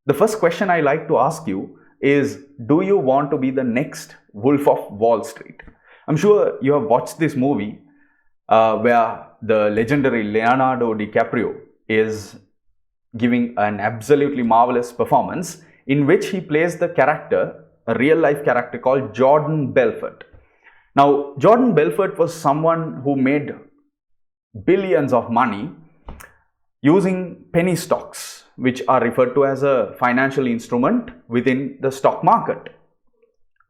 The first question I like to ask you is, do you want to be the next Wolf of Wall Street? I'm sure you have watched this movie where the legendary Leonardo DiCaprio is giving an absolutely marvelous performance in which he plays the character, a real life character called Jordan Belfort. Now, Jordan Belfort was someone who made billions of money using penny stocks, which are referred to as a financial instrument within the stock market.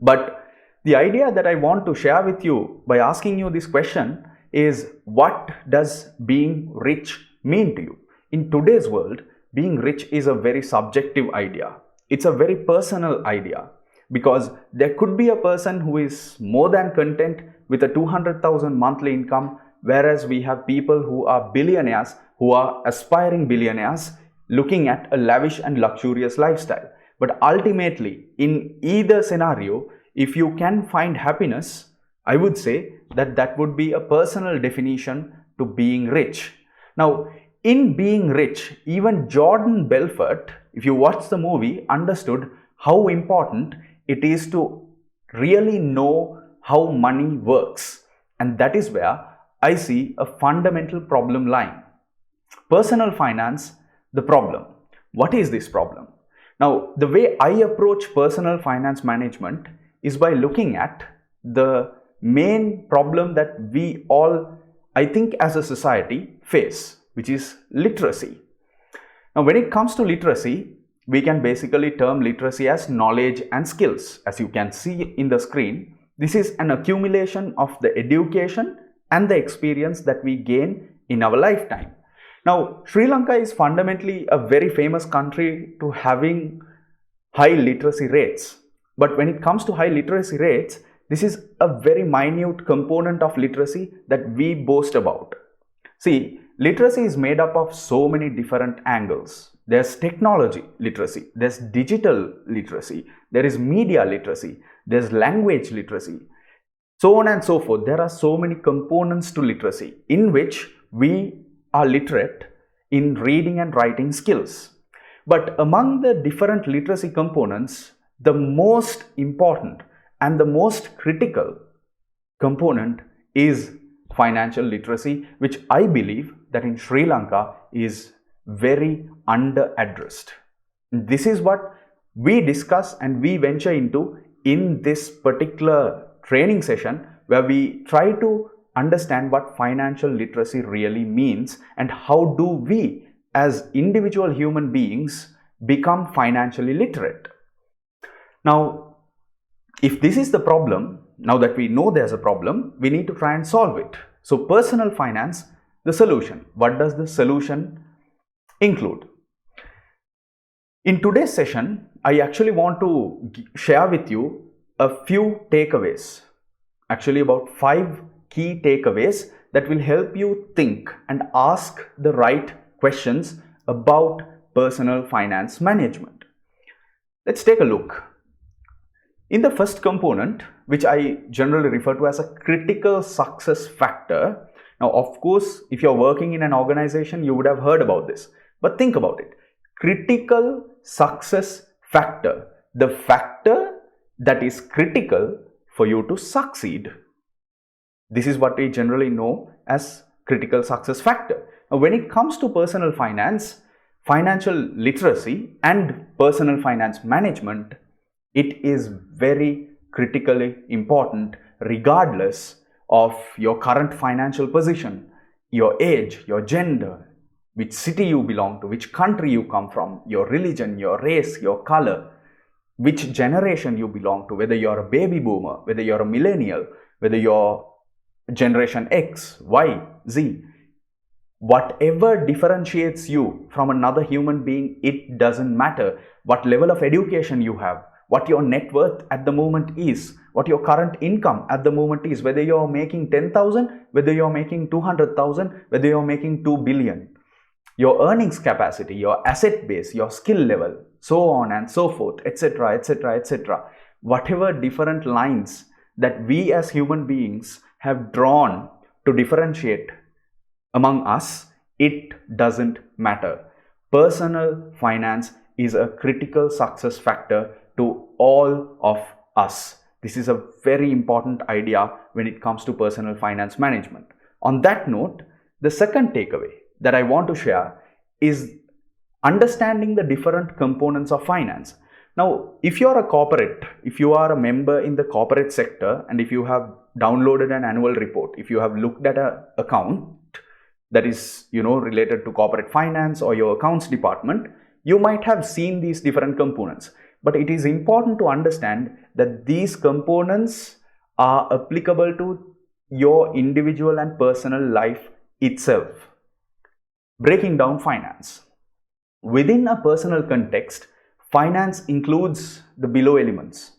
But the idea that I want to share with you by asking you this question is, what does being rich mean to you? In today's world, being rich is a very subjective idea. It's a very personal idea, because there could be a person who is more than content with a 200,000 monthly income, whereas we have people who are billionaires, who are aspiring billionaires, looking at a lavish and luxurious lifestyle. But ultimately, in either scenario, if you can find happiness, I would say that that would be a personal definition to being rich. Now, in being rich, even Jordan Belfort, if you watch the movie, understood how important it is to really know how money works. And that is where I see a fundamental problem lying. Personal finance, the problem. What is this problem? Now, the way I approach personal finance management is by looking at the main problem that we all, I think, as a society face, which is literacy. Now, when it comes to literacy, we can basically term literacy as knowledge and skills. As you can see in the screen, this is an accumulation of the education and the experience that we gain in our lifetime. Now, Sri Lanka is fundamentally a very famous country to having high literacy rates. But when it comes to high literacy rates, this is a very minute component of literacy that we boast about. See, literacy is made up of so many different angles. There's technology literacy, there's digital literacy, there is media literacy, there's language literacy, so on and so forth. There are so many components to literacy in which we are literate in reading and writing skills. But among the different literacy components, the most important and the most critical component is financial literacy, which I believe that in Sri Lanka is very under-addressed. This is what we discuss and we venture into in this particular training session, where we try to understand what financial literacy really means and how do we as individual human beings become financially literate. Now, if this is the problem, now that we know there's a problem, we need to try and solve it. So personal finance, the solution. What does the solution include? In today's session, I actually want to share with you a few takeaways, actually about 5 key takeaways that will help you think and ask the right questions about personal finance management. Let's take a look. In the first component, which I generally refer to as a critical success factor. Now, of course, if you're working in an organization, you would have heard about this. But think about it. Critical success factor. The factor that is critical for you to succeed. This is what we generally know as critical success factor. Now, when it comes to personal finance, financial literacy and personal finance management, it is very critically important regardless of your current financial position, your age, your gender, which city you belong to, which country you come from, your religion, your race, your color, which generation you belong to, whether you're a baby boomer, whether you're a millennial, whether you're generation X, Y, Z. Whatever differentiates you from another human being, it doesn't matter what level of education you have, what your net worth at the moment is, what your current income at the moment is, whether you're making 10,000, whether you're making 200,000, whether you're making 2 billion. Your earnings capacity, your asset base, your skill level, so on and so forth, etc., etc., etc. Whatever different lines that we as human beings have drawn to differentiate among us, it doesn't matter. Personal finance is a critical success factor to all of us. This is a very important idea when it comes to personal finance management. On that note, the second takeaway that I want to share is understanding the different components of finance. Now, if you are a corporate, if you are a member in the corporate sector, and if you have downloaded an annual report, if you have looked at an account that is, related to corporate finance or your accounts department, you might have seen these different components. But it is important to understand that these components are applicable to your individual and personal life itself. Breaking down finance. Within a personal context, finance includes the below elements: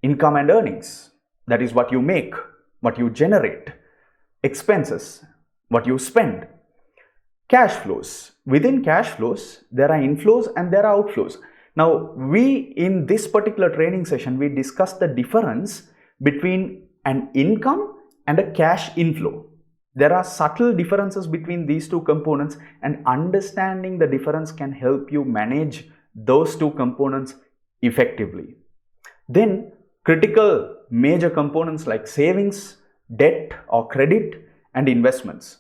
income and earnings, that is what you make, what you generate; expenses, what you spend; cash flows. Within cash flows, there are inflows and there are outflows. Now, in this particular training session, we discussed the difference between an income and a cash inflow. There are subtle differences between these two components, and understanding the difference can help you manage those two components effectively. Then, critical major components like savings, debt or credit, and investments.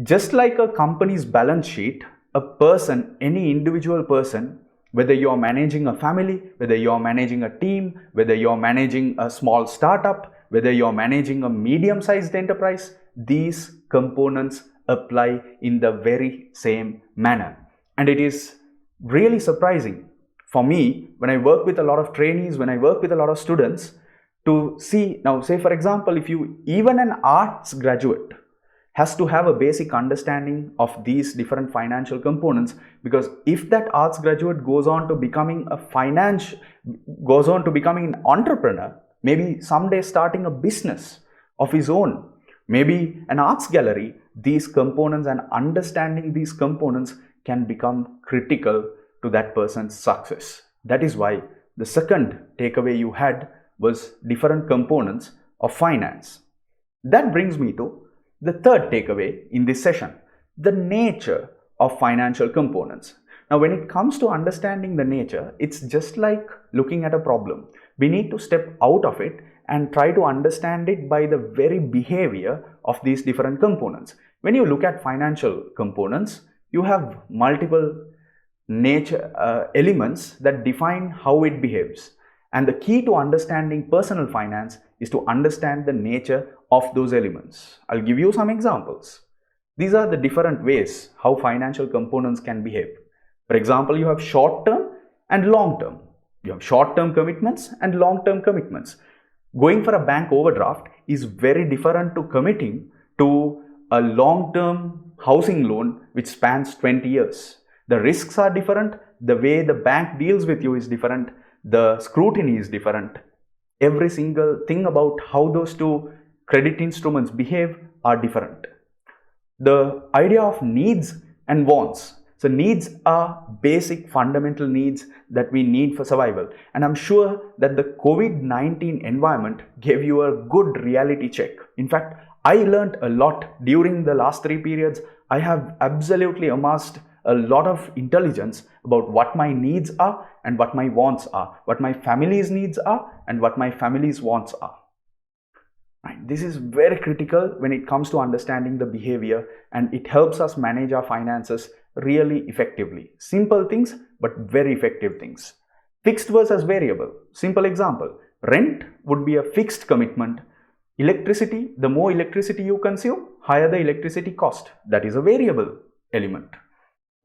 Just like a company's balance sheet, a person, any individual person, whether you are managing a family, whether you are managing a team, whether you are managing a small startup, whether you are managing a medium-sized enterprise, these components apply in the very same manner. And it is really surprising for me when I work with a lot of trainees, when I work with a lot of students, to see, now say for example, if even an arts graduate has to have a basic understanding of these different financial components, because if that arts graduate goes on to becoming an entrepreneur, maybe someday starting a business of his own, maybe an arts gallery, these components and understanding these components can become critical to that person's success. That is why the second takeaway you had was different components of finance. That brings me to the third takeaway in this session, the nature of financial components. Now, when it comes to understanding the nature, it's just like looking at a problem. We need to step out of it and try to understand it by the very behavior of these different components. When you look at financial components, you have multiple nature elements that define how it behaves. And the key to understanding personal finance is to understand the nature of those elements. I'll give you some examples. These are the different ways how financial components can behave. For example, you have short-term and long-term. You have short-term commitments and long-term commitments. Going for a bank overdraft is very different to committing to a long-term housing loan which spans 20 years. The risks are different. The way the bank deals with you is different. The scrutiny is different. Every single thing about how those two credit instruments behave are different. The idea of needs and wants. So needs are basic fundamental needs that we need for survival. And I'm sure that the COVID-19 environment gave you a good reality check. In fact, I learned a lot during the last 3 periods. I have absolutely amassed a lot of intelligence about what my needs are and what my wants are, what my family's needs are and what my family's wants are. Right. This is very critical when it comes to understanding the behavior, and it helps us manage our finances really effectively. Simple things, but very effective things. Fixed versus variable. Simple example. Rent would be a fixed commitment. Electricity, the more electricity you consume, higher the electricity cost. That is a variable element.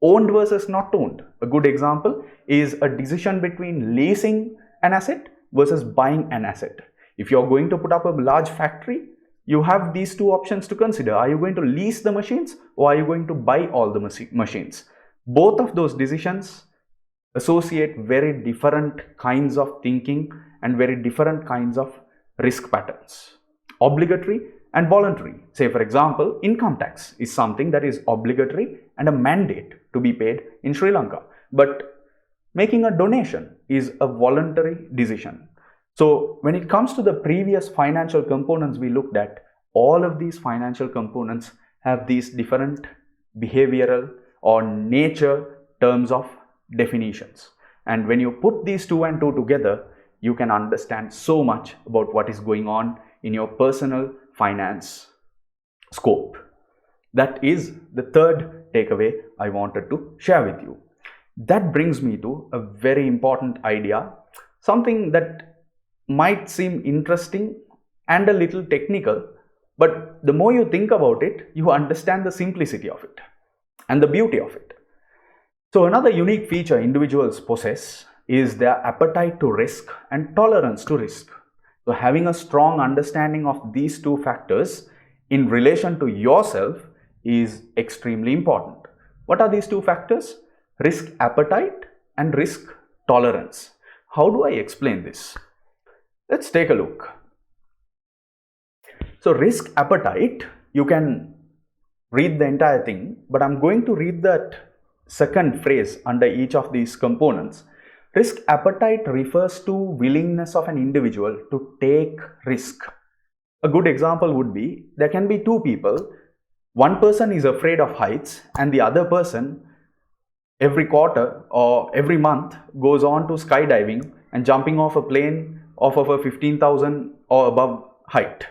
Owned versus not owned. A good example is a decision between leasing an asset versus buying an asset. If you're going to put up a large factory, you have these two options to consider. Are you going to lease the machines or are you going to buy all the machines? Both of those decisions associate very different kinds of thinking and very different kinds of risk patterns. Obligatory and voluntary. Say for example, income tax is something that is obligatory and a mandate to be paid in Sri Lanka. But making a donation is a voluntary decision. So when it comes to the previous financial components we looked at, all of these financial components have these different behavioral or nature terms of definitions. And when you put these two and two together, you can understand so much about what is going on in your personal finance scope. That is the third takeaway I wanted to share with you. That brings me to a very important idea, something that might seem interesting and a little technical, but the more you think about it, you understand the simplicity of it and the beauty of it. So another unique feature individuals possess is their appetite to risk and tolerance to risk. So having a strong understanding of these two factors in relation to yourself is extremely important. What are these two factors? Risk appetite and risk tolerance. How do I explain this? Let's take a look. So risk appetite, you can read the entire thing, but I'm going to read that second phrase under each of these components. Risk appetite refers to willingness of an individual to take risk. A good example would be, there can be two people. One person is afraid of heights and the other person every quarter or every month goes on to skydiving and jumping off a plane off of a 15,000 or above height.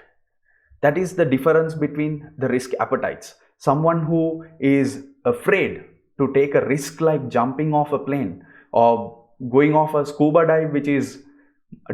That is the difference between the risk appetites. Someone who is afraid to take a risk like jumping off a plane or going off a scuba dive which is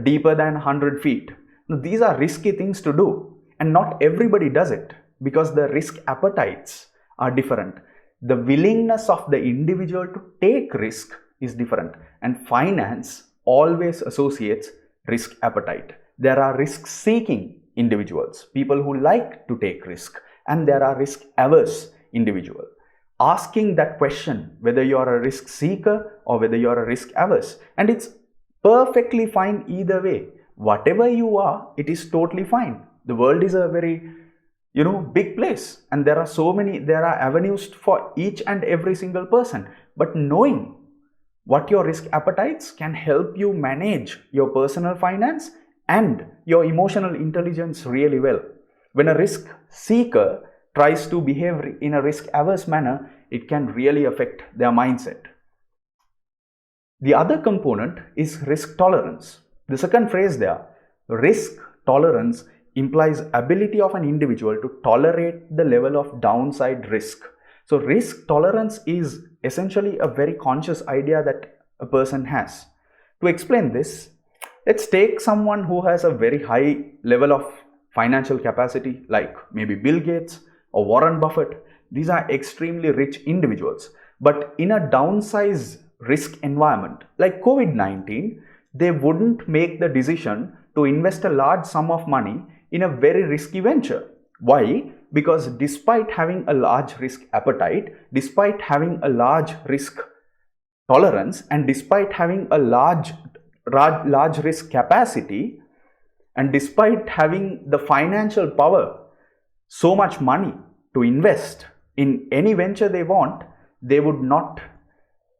deeper than 100 feet. Now, these are risky things to do, and not everybody does it because the risk appetites are different. The willingness of the individual to take risk is different, and finance always associates risk appetite. There are risk-seeking individuals, people who like to take risk, and there are risk-averse individuals. Asking that question whether you are a risk seeker or whether you are a risk averse, and it's perfectly fine either way. Whatever you are, it is totally fine. The world is a very big place, and there are avenues for each and every single person. But knowing what your risk appetites can help you manage your personal finance and your emotional intelligence really well. When a risk seeker tries to behave in a risk-averse manner, it can really affect their mindset. The other component is risk tolerance. The second phrase there, risk tolerance, implies ability of an individual to tolerate the level of downside risk. So risk tolerance is essentially a very conscious idea that a person has. To explain this, let's take someone who has a very high level of financial capacity, like maybe Bill Gates or Warren Buffett. These are extremely rich individuals, but in a downside risk environment like COVID-19, they wouldn't make the decision to invest a large sum of money in a very risky venture. Why? Because despite having a large risk appetite, despite having a large risk tolerance, and despite having a large risk capacity, and despite having the financial power, so much money to invest in any venture they want, they would not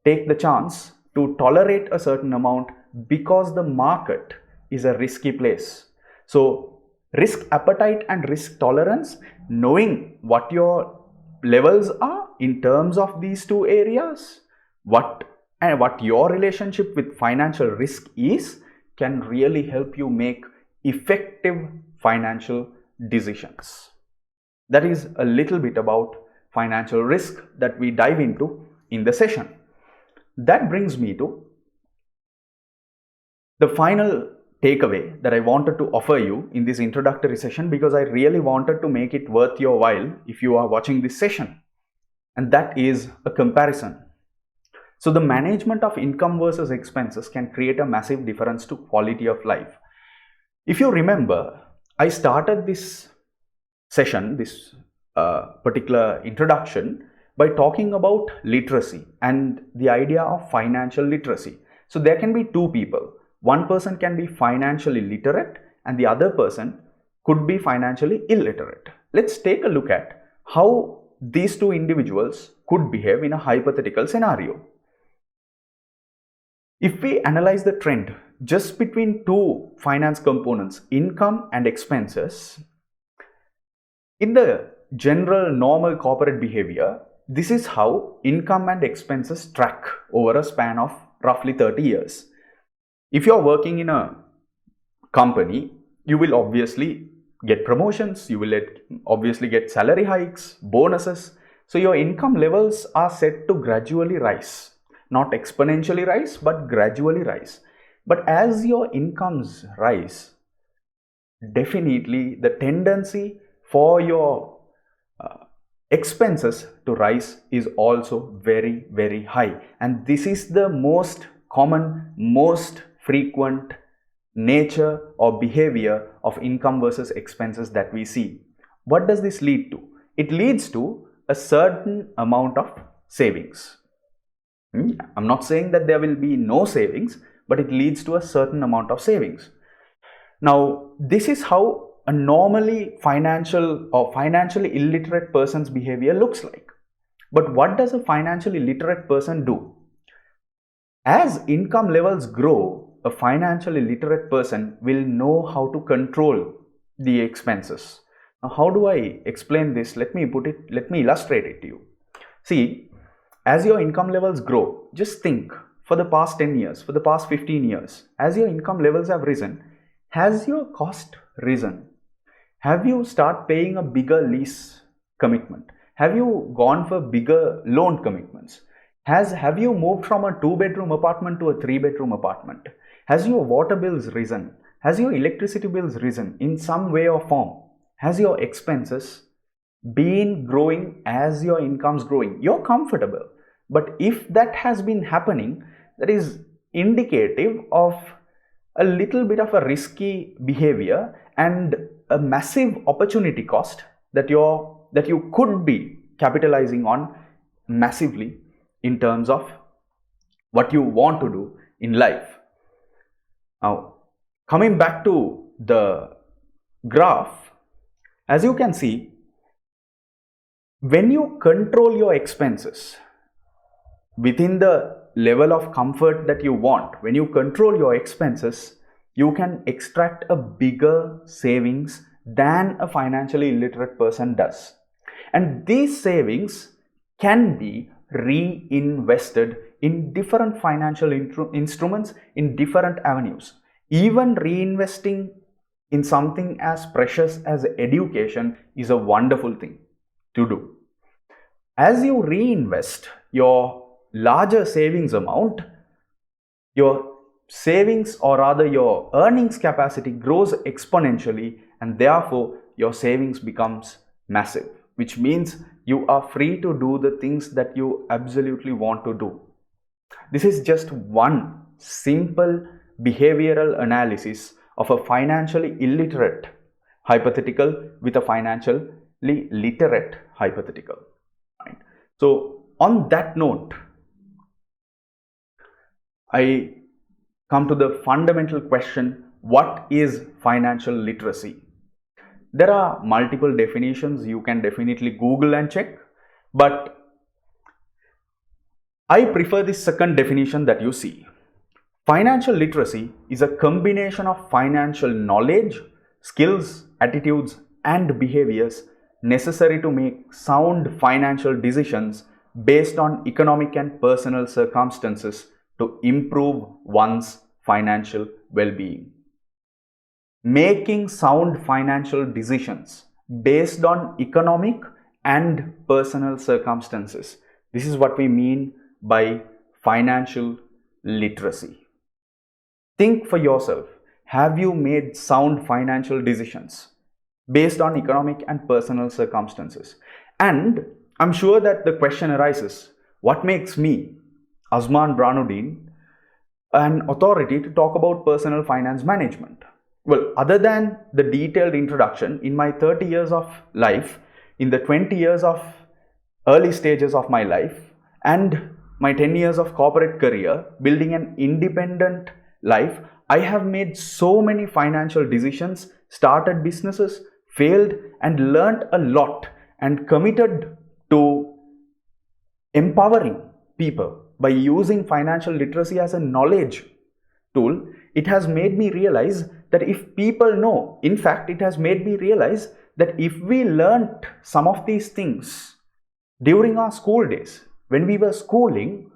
take the chance to tolerate a certain amount because the market is a risky place. So risk appetite and risk tolerance, knowing what your levels are in terms of these two areas, what your relationship with financial risk is, can really help you make effective financial decisions. That is a little bit about financial risk that we dive into in the session. That brings me to the final takeaway that I wanted to offer you in this introductory session, because I really wanted to make it worth your while if you are watching this session, and that is a comparison. So the management of income versus expenses can create a massive difference to quality of life. If you remember, I started this session, this particular introduction, by talking about literacy and the idea of financial literacy. So there can be two people. One person can be financially literate and the other person could be financially illiterate. Let's take a look at how these two individuals could behave in a hypothetical scenario. If we analyze the trend just between two finance components, income and expenses, in the general normal corporate behavior, this is how income and expenses track over a span of roughly 30 years. If you're working in a company, you will obviously get promotions, you will obviously get salary hikes, bonuses. So your income levels are set to gradually rise, not exponentially rise, but gradually rise. But as your incomes rise, definitely the tendency for your expenses to rise is also very, very high. And this is the most common, most frequent nature or behavior of income versus expenses that we see. What does this lead to? It leads to a certain amount of savings. I'm not saying that there will be no savings, but it leads to a certain amount of savings. Now, this is how a normally financially illiterate person's behavior looks like. But what does a financially literate person do? As income levels grow, a financially literate person will know how to control the expenses. Now, how do I explain this? Let me illustrate it to you. See, as your income levels grow, just think, for the past 10 years, for the past 15 years, as your income levels have risen, has your cost risen? Have you started paying a bigger lease commitment? Have you gone for bigger loan commitments? Have you moved from a 2-bedroom apartment to a 3-bedroom apartment? Has your water bills risen? Has your electricity bills risen in some way or form? Has your expenses been growing as your income's growing? You're comfortable. But if that has been happening, that is indicative of a little bit of a risky behavior and a massive opportunity cost that you could be capitalizing on massively in terms of what you want to do in life. Now, coming back to the graph, as you can see, when you control your expenses within the level of comfort that you want, when you control your expenses, you can extract a bigger savings than a financially illiterate person does. And these savings can be reinvested in different financial instruments in different avenues. Even reinvesting in something as precious as education is a wonderful thing to do. As you reinvest your larger savings amount, your savings, or rather your earnings capacity, grows exponentially, and therefore your savings becomes massive, which means you are free to do the things that you absolutely want to do. This is just one simple behavioral analysis of a financially illiterate hypothetical with a financially literate hypothetical. Right? So on that note, I come to the fundamental question: what is financial literacy? There are multiple definitions. You can definitely Google and check, but I prefer the second definition that you see. Financial literacy is a combination of financial knowledge, skills, attitudes, and behaviors necessary to make sound financial decisions based on economic and personal circumstances to improve one's financial well-being. Making sound financial decisions based on economic and personal circumstances. This is what we mean by financial literacy. Think for yourself. Have you made sound financial decisions based on economic and personal circumstances? And I'm sure that the question arises, what makes me, Azman Branuddin, an authority to talk about personal finance management? Well, other than the detailed introduction, in my 30 years of life, in the 20 years of early stages of my life, and my 10 years of corporate career, building an independent life, I have made so many financial decisions, started businesses, failed, and learned a lot, and committed to empowering people by using financial literacy as a knowledge tool. It has made me realize that if people know, in fact, it has made me realize that if we learnt some of these things during our school days, when we were schooling,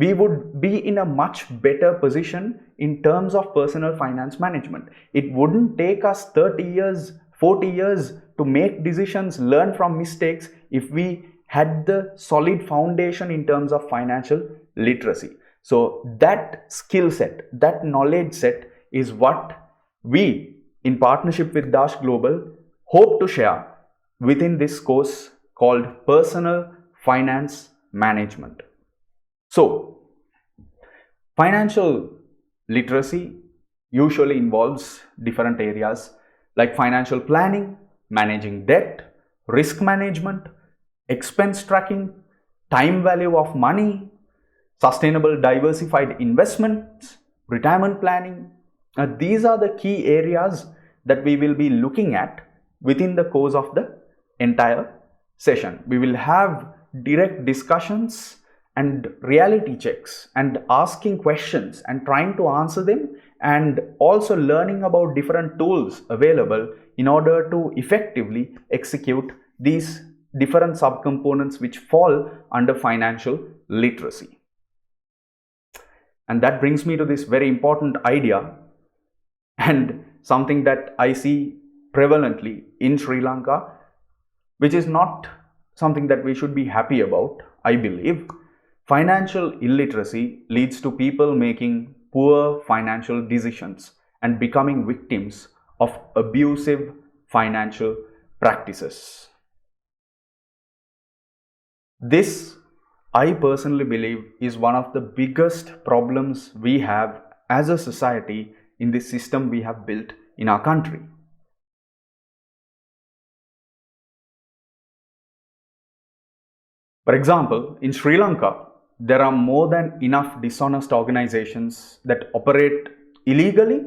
we would be in a much better position in terms of personal finance management. It wouldn't take us 30 years, 40 years to make decisions, learn from mistakes if we had the solid foundation in terms of financial literacy. So that skill set, that knowledge set is what we, in partnership with Dash Global, hope to share within this course called Personal Finance Management. So, financial literacy usually involves different areas like financial planning, managing debt, risk management, expense tracking, time value of money, sustainable diversified investments, retirement planning. These are the key areas that we will be looking at within the course of the entire session. We will have direct discussions and reality checks and asking questions and trying to answer them, and also learning about different tools available in order to effectively execute these different subcomponents which fall under financial literacy. And that brings me to this very important idea, and something that I see prevalently in Sri Lanka, which is not something that we should be happy about, I believe. Financial illiteracy leads to people making poor financial decisions and becoming victims of abusive financial practices. This, I personally believe, is one of the biggest problems we have as a society in this system we have built in our country. For example, in Sri Lanka, there are more than enough dishonest organizations that operate illegally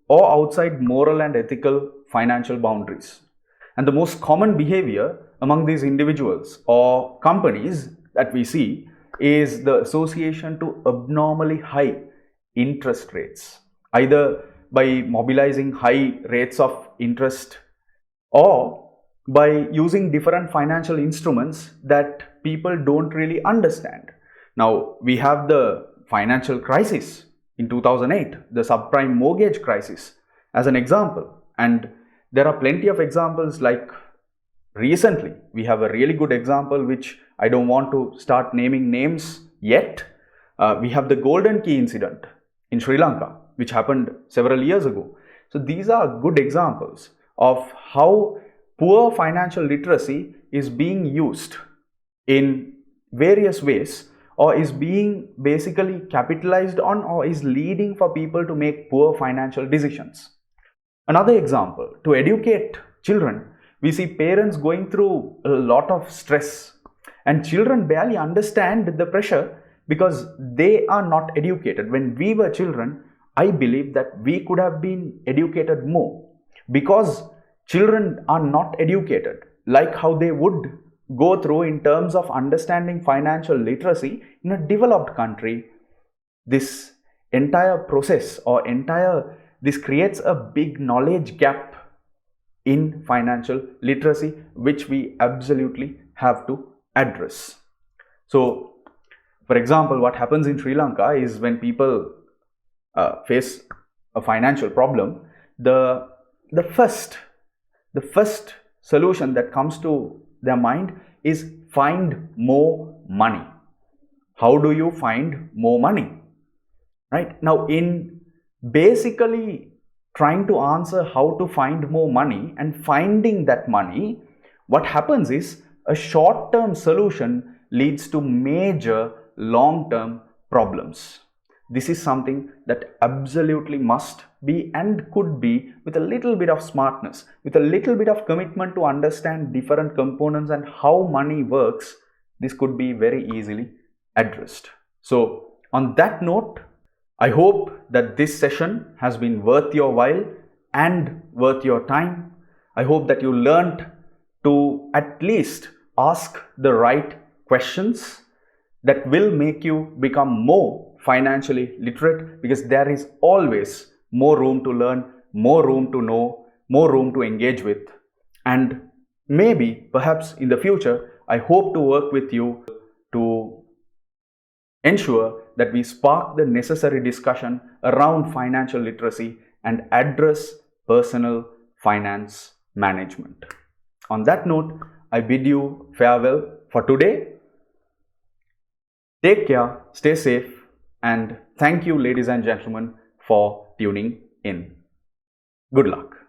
or outside moral and ethical financial boundaries. And the most common behavior among these individuals or companies that we see is the association to abnormally high interest rates, either by mobilizing high rates of interest or by using different financial instruments that people don't really understand. Now, we have the financial crisis in 2008, the subprime mortgage crisis as an example. And there are plenty of examples, like recently we have a really good example which I don't want to start naming names yet. We have the Golden Key incident in Sri Lanka, which happened several years ago. So these are good examples of how poor financial literacy is being used in various ways, or is being basically capitalized on, or is leading for people to make poor financial decisions. Another example, to educate children, we see parents going through a lot of stress, and children barely understand the pressure because they are not educated. When we were children, I believe that we could have been educated more, because children are not educated like how they would go through in terms of understanding financial literacy in a developed country. This entire process or this creates a big knowledge gap in financial literacy, which we absolutely have to address. So, for example, what happens in Sri Lanka is when people face a financial problem, the first solution that comes to their mind is find more money. How do you find more money? Right? Now, in basically trying to answer how to find more money and finding that money, what happens is a short-term solution leads to major long-term problems. This is something that absolutely must be and could be, with a little bit of smartness, with a little bit of commitment to understand different components and how money works, this could be very easily addressed. So, on that note, I hope that this session has been worth your while and worth your time. I hope that you learned to at least ask the right questions that will make you become more financially literate, because there is always more room to learn, more room to know, more room to engage with. And maybe, perhaps in the future, I hope to work with you to ensure that we spark the necessary discussion around financial literacy and address personal finance management. On that note, I bid you farewell for today. Take care, stay safe, and thank you, ladies and gentlemen, for tuning in. Good luck.